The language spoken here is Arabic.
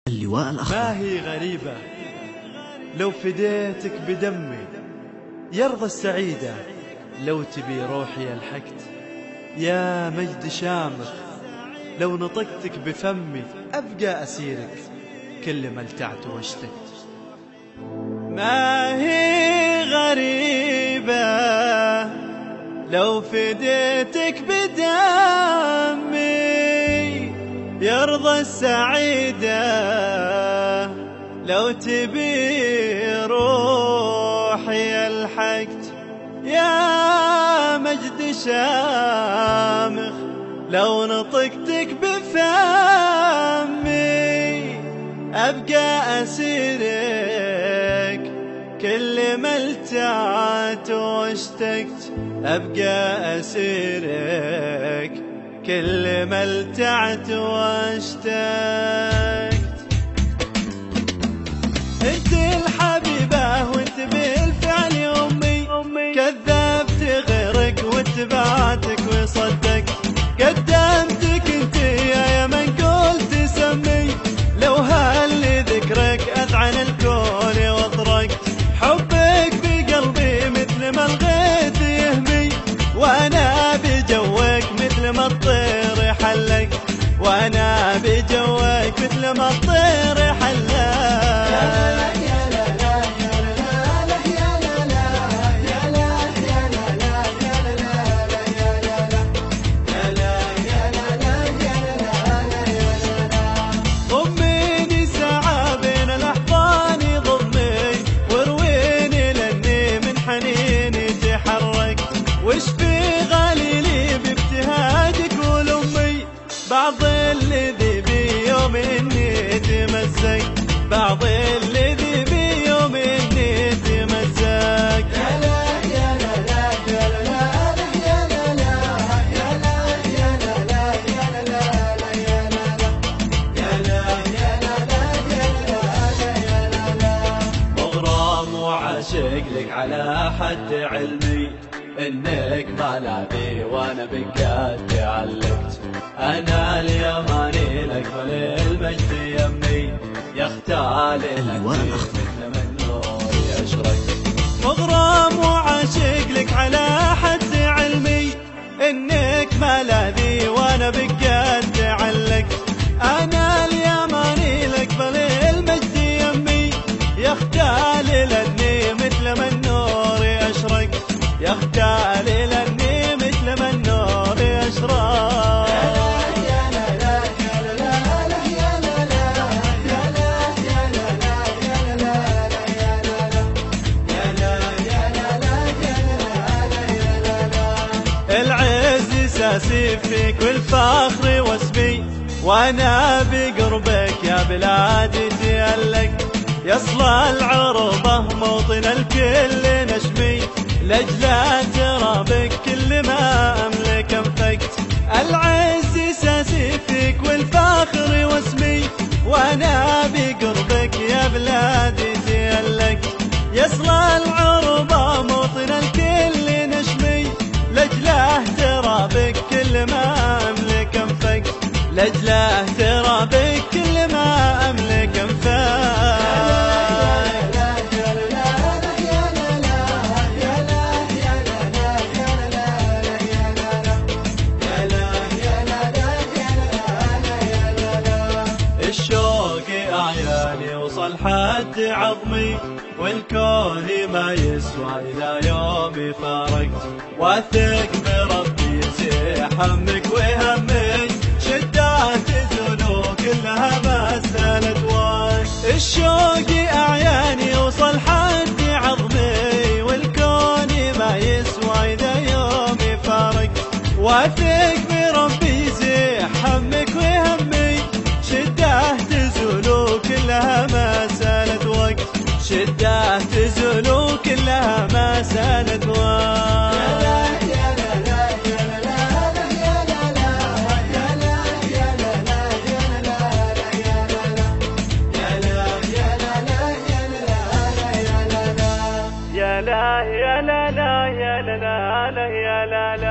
اللواء الأخضر. ما هي غريبة لو فديتك بدمي، يرضى السعيدة لو تبي روحي الحقت. يا مجد شامخ لو نطقتك بفمي، أبقى أسيرك كل ما التعت واشتقت. ما هي غريبة لو فديتك بدمي، يرضى السعيدة لو تبي روحي الحقت. يا مجد شامخ لو نطقتك بفمي، أبقى أسيرك كل ما التعت واشتقت. أبقى أسيرك كل ما التعت واشتقت. انت الحبيبة وانت بالفعل أمي، كذبت غيرك واتبعتك وصدقت. قدمتك انت يا من قلت سمي، لو هل ذكرك أذعن الكون واطرقت. حبك بقلبي مثل ما الغيث يهمي، وانا بجوك مثل ما الطير حلق. وانا بجوك مثل ما الطير حلق. وش في غليلي بابتهاجك ولأمي، بعض الذي بيوم اني تمزق. بعض الذي بيوم اني تمزق. يا لا يا لا لا يا لا لا يا لا لا يا لا يا لا لا يا لا لا يا لا لا يا لا لا يا لا يا لا لا. مغرم وعاشق لك على حد علمي، انك ملاذي وانا بك تعلقت. انا اليماني لك فللمجد يمي، يختال اللواء الأخضر. مثل من نور يشرق. مغرم وعاشق لك على حد علمي، انك ملاذي وانا بك تعلقت. انا اليماني لك فللمجد يمي، يختال لاني مثل من نور يشرق. يختال لاني مثل ما النور يشرق. يا لا لا يا لا لا يا لا لا يا لا يا لا لا يا لا لا يا لا لا يا لا لا يا لا لا. العز ساسي فيك والفخر واسمي، وانا بقربك يا بلادي تألق. يصلى العربة موطن الكل نشمي، لأجل ترابك كل ما أملك أنفقت. العز ساسي فيك والفخر واسمي، وأنا بقربك يا بلادي تألق. يصلى العربة موطن الكل نشمي، لأجله ترابك كل ما أملك أنفقت. لأجله ترابك كل ما أملك أنفقت. الشوق أعياني وصل حد عظمي، والكون ما يسوى إلى يوم فارقت. واثق بربي يزيح همك وهمي، شدات تزولو كلها مسألة وقت. الشوق أعياني وصل حد عظمي، والكون ما يسوى إذا يوم فارقت. واثق بربي يزيح همك وهمي، شده تزولو كلها مسألة وقت. شده تزولو كلها مسألة وقت. يا لا يا لا لا يا لا لا يا لا لا يا لا يا لا لا يا لا لا يا لا يا لا يا لا لا يا لا لا يا لا لا يا لا يا لا لا يا لا لا يا لا لا.